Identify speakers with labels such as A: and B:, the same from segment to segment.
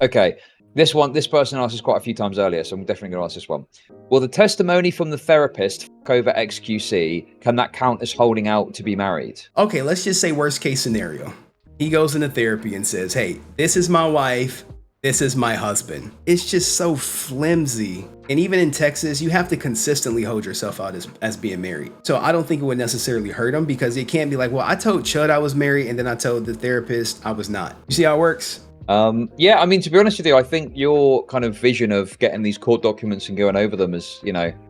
A: Okay. This person asked us quite a few times earlier, so I'm definitely going to ask this one. Will the testimony from the therapist fuck over xQc, can that count as holding out to be married?
B: Okay, let's just say worst case scenario. He goes into therapy and says, hey, this is my wife, this is my husband. It's just so flimsy. And even in Texas, you have to consistently hold yourself out as being married. So I don't think it would necessarily hurt him, because it can't be like, well, I told Chud I was married and then I told the therapist I was not. You see how it works?
A: Yeah, I mean, to be honest with you, I think your kind of vision of getting these court documents and going over them is,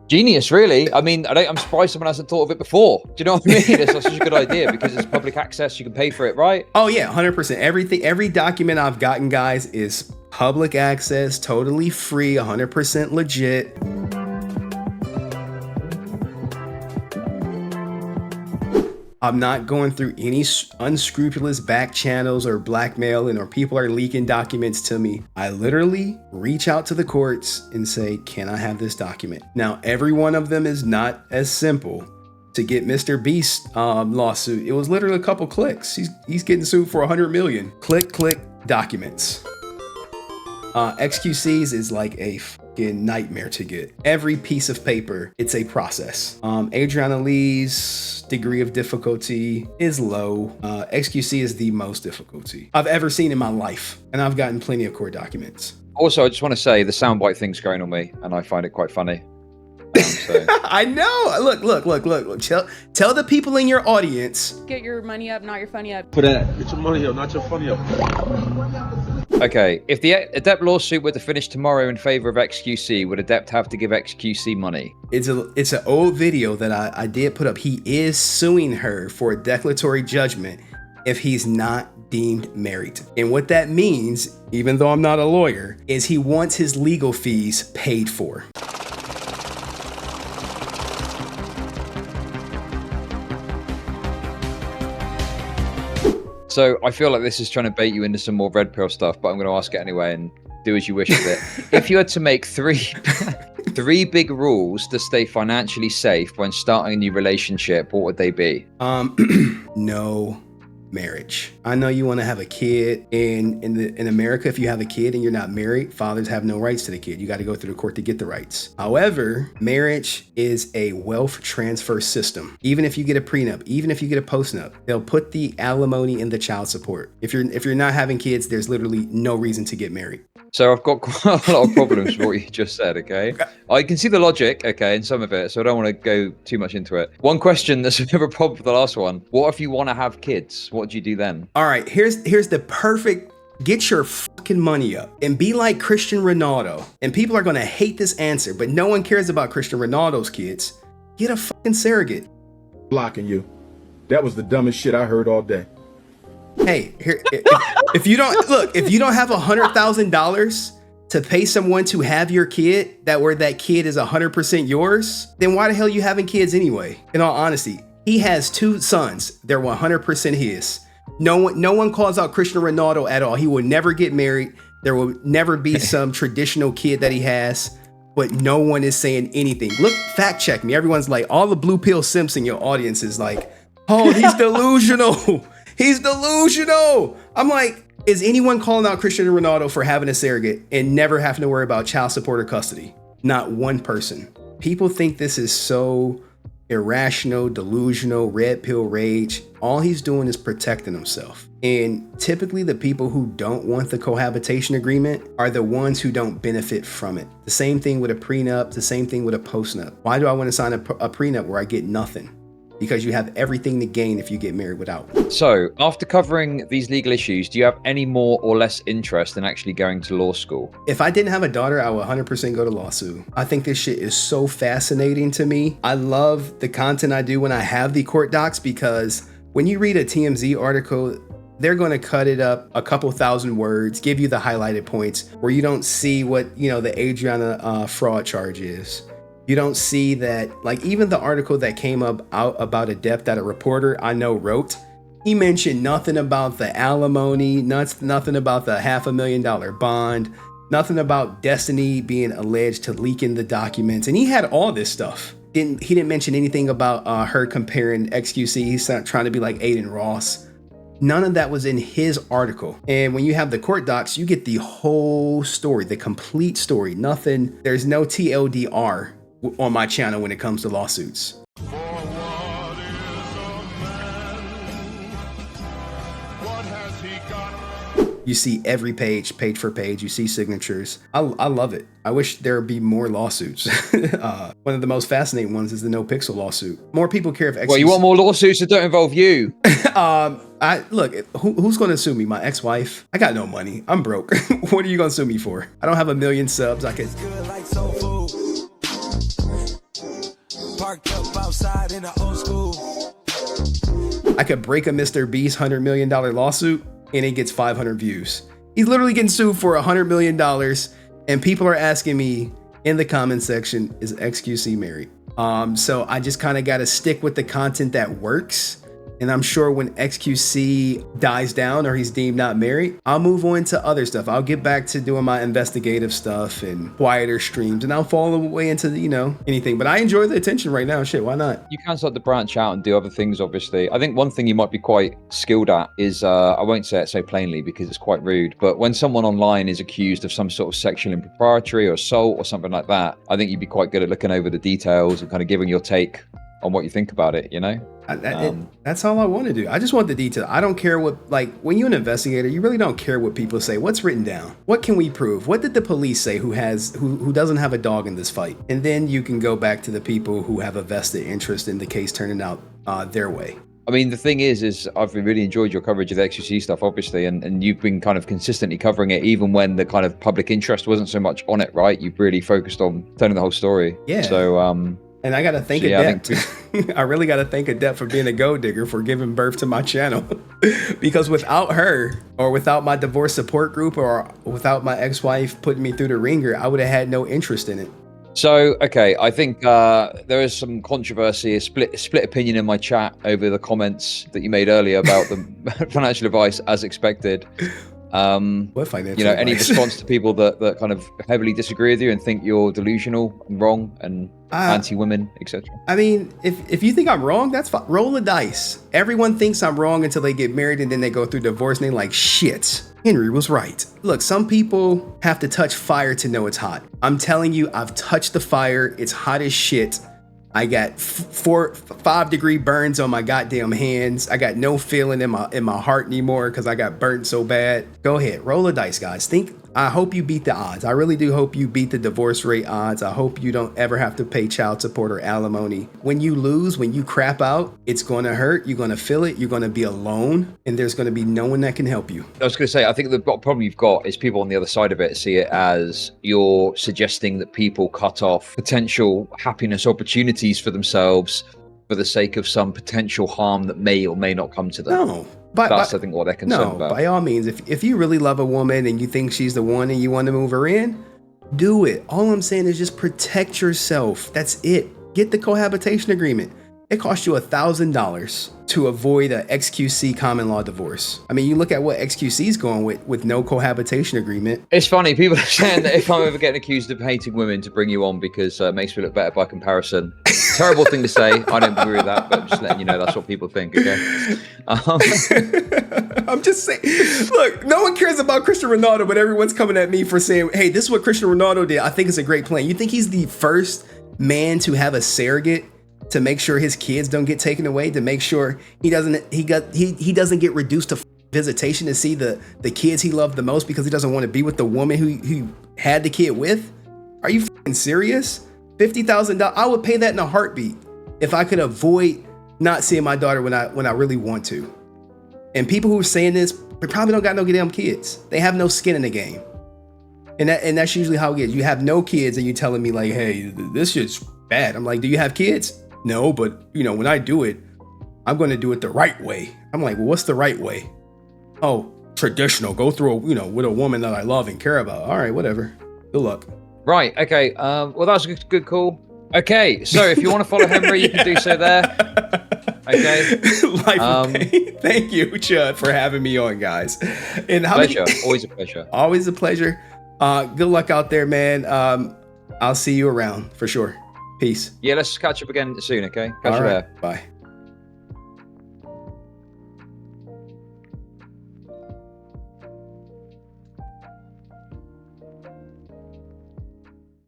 A: genius, really. I mean, I'm surprised someone hasn't thought of it before. Do you know what I mean? It's such a good idea because it's public access. You can pay for it, right?
B: Oh yeah, 100%. Every document I've gotten, guys, is public access, totally free, 100% legit. I'm not going through any unscrupulous back channels or blackmailing, or people are leaking documents to me. I literally reach out to the courts and say, can I have this document? Now, every one of them is not as simple. To get Mr. Beast lawsuit, it was literally a couple clicks. He's getting sued for 100 million. Click, documents. xQc's is like a fucking nightmare to get. Every piece of paper, it's a process. Adriana Lee's degree of difficulty is low. xQc is the most difficulty I've ever seen in my life, and I've gotten plenty of court documents.
A: Also, I just want to say the soundbite thing's going on me, and I find it quite funny.
B: I know. Look. Tell the people in your audience.
C: Get your money up, not your funny up.
D: For that, get your money up, not your funny up.
A: Okay, if the Adept lawsuit were to finish tomorrow in favor of xQc, would Adept have to give xQc money?
B: It's an old video that I did put up. He is suing her for a declaratory judgment if he's not deemed married. And what that means, even though I'm not a lawyer, is he wants his legal fees paid for.
A: So I feel like this is trying to bait you into some more red pill stuff, but I'm going to ask it anyway and do as you wish with it. If you had to make three big rules to stay financially safe when starting a new relationship, what would they be?
B: No marriage. I know you want to have a kid, and in America, if you have a kid and you're not married, fathers have no rights to the kid. You got to go through the court to get the rights. However, marriage is a wealth transfer system. Even if you get a prenup, even if you get a postnup, they'll put the alimony in the child support. If you're not having kids, there's literally no reason to get married.
A: So I've got quite a lot of problems with what you just said, okay? I can see the logic, okay, in some of it, so I don't want to go too much into it. One question that's a bit of a problem for the last one. What if you want to have kids? What do you do then?
B: All right, here's the perfect, get your fucking money up and be like Cristiano Ronaldo. And people are going to hate this answer, but no one cares about Cristiano Ronaldo's kids. Get a fucking surrogate.
D: Blocking you. That was the dumbest shit I heard all day.
B: Hey, here, if you don't have $100,000 to pay someone to have your kid, that kid is 100% yours, then why the hell are you having kids anyway? In all honesty, he has 2 sons. They're 100% his. No one calls out Cristiano Ronaldo at all. He will never get married. There will never be some traditional kid that he has, but no one is saying anything. Look, fact check me. Everyone's like, all the blue pill simps in your audience is like, oh, he's delusional. He's delusional. I'm like, is anyone calling out Cristiano Ronaldo for having a surrogate and never having to worry about child support or custody? Not one person. People think this is so irrational, delusional, red pill rage. All he's doing is protecting himself. And typically the people who don't want the cohabitation agreement are the ones who don't benefit from it. The same thing with a prenup, the same thing with a postnup. Why do I want to sign a prenup where I get nothing? Because you have everything to gain if you get married without.
A: So, after covering these legal issues, do you have any more or less interest in actually going to law school?
B: If I didn't have a daughter, I would 100% go to law school. I think this shit is so fascinating to me. I love the content I do when I have the court docs, because when you read a TMZ article, they're going to cut it up a couple thousand words, give you the highlighted points where you don't see what, the Adriana fraud charge is. You don't see that, like even the article that came out about Adept that a reporter I know wrote, he mentioned nothing about the alimony, nothing about the $500,000 bond, nothing about Destiny being alleged to leaking the documents. And he had all this stuff. He didn't mention anything about her comparing xQc. He's not trying to be like Aiden Ross. None of that was in his article. And when you have the court docs, you get the whole story, the complete story. Nothing, there's no TLDR on my channel when it comes to lawsuits. You see every page for page. You see signatures. I love it. I wish there would be more lawsuits. One of the most fascinating ones is the No Pixel lawsuit. More people care if xQc.
A: Well, you want more lawsuits that don't involve you?
B: Look, who's going to sue me? My ex-wife? I got no money. I'm broke. What are you going to sue me for? I don't have 1 million subs. I could. Parked up outside in the old school. I could break a Mr. Beast $100 million lawsuit and it gets 500 views. He's literally getting sued for $100 million, and people are asking me in the comment section, is xQc married? So I just kind of got to stick with the content that works. And I'm sure when xQc dies down or he's deemed not married, I'll move on to other stuff. I'll get back to doing my investigative stuff and quieter streams, and I'll fall away into anything. But I enjoy the attention right now. Shit, why not?
A: You can start to branch out and do other things, obviously. I think one thing you might be quite skilled at is, I won't say it so plainly because it's quite rude, but when someone online is accused of some sort of sexual impropriety or assault or something like that, I think you'd be quite good at looking over the details and kind of giving your take on what you think about it,
B: That's all I want to do. I just want the detail. I don't care what, when you're an investigator, you really don't care what people say. What's written down? What can we prove? What did the police say who doesn't have a dog in this fight? And then you can go back to the people who have a vested interest in the case turning out their way.
A: I mean, the thing is I've really enjoyed your coverage of the xQc stuff, obviously, and you've been kind of consistently covering it, even when the kind of public interest wasn't so much on it, right? You've really focused on telling the whole story.
B: Yeah.
A: So,
B: and I got to thank Adept. I really got to thank Adept for being a gold digger for giving birth to my channel. Because without her, or without my divorce support group, or without my ex-wife putting me through the ringer, I would have had no interest in it.
A: So, okay, I think there is some controversy, a split opinion in my chat over the comments that you made earlier about the financial advice, as expected.
B: What financial
A: any
B: advice?
A: response to people that kind of heavily disagree with you and think you're delusional and wrong and anti-women, etc.?
B: I mean, if you think I'm wrong, that's fine. Roll the dice. Everyone thinks I'm wrong until they get married and then they go through divorce and they're like, shit, Henry was right. Look, some people have to touch fire to know it's hot. I'm telling you, I've touched the fire. It's hot as shit. I got 5-degree burns on my goddamn hands. I got no feeling in my heart anymore because I got burnt so bad. Go ahead, roll the dice, guys. I hope you beat the odds. I really do hope you beat the divorce rate odds. I hope you don't ever have to pay child support or alimony. When you lose, when you crap out, it's going to hurt. You're going to feel it. You're going to be alone, and there's going to be no one that can help you.
A: I was going to say, I think the problem you've got is people on the other side of it see it as you're suggesting that people cut off potential happiness opportunities for themselves for the sake of some potential harm that may or may not come to them.
B: No.
A: That's, I think, what they're concerned about.
B: By all means, if you really love a woman and you think she's the one and you want to move her in, do it. All I'm saying is just protect yourself. That's it. Get the cohabitation agreement. It costs you $1,000 to avoid a xQc common law divorce. I mean, you look at what xQc is going with no cohabitation agreement.
A: It's funny, people are saying that if I'm ever getting accused of hating women, to bring you on because it makes me look better by comparison. Terrible thing to say. I don't agree with that, but I'm just letting you know that's what people think, okay?
B: I'm just saying, look, no one cares about Cristiano Ronaldo, but everyone's coming at me for saying, hey, this is what Cristiano Ronaldo did. I think it's a great plan. You think he's the first man to have a surrogate to make sure his kids don't get taken away, to make sure he doesn't get reduced to visitation to see the kids he loved the most because he doesn't want to be with the woman who he had the kid with? Are you fucking serious? $50,000. I would pay that in a heartbeat if I could avoid not seeing my daughter when I really want to. And people who are saying this, they probably don't got no damn kids. They have no skin in the game. And that's usually how it is. You have no kids and you're telling me like, hey, this shit's bad. I'm like, do you have kids? No, but when I do it, I'm going to do it the right way. I'm like, well, what's the right way? Oh, traditional. Go through with a woman that I love and care about. All right, whatever. Good luck.
A: Right. Okay. Well, that was a good call. Okay. So if you want to follow Henry, you can do so there. Okay.
B: Life of pain. Thank you, Chud, for having me on, guys. And
A: pleasure. Always a pleasure.
B: Always a pleasure. Good luck out there, man. I'll see you around for sure. Peace.
A: Yeah, let's catch up again soon, okay? Catch you there.
B: Bye.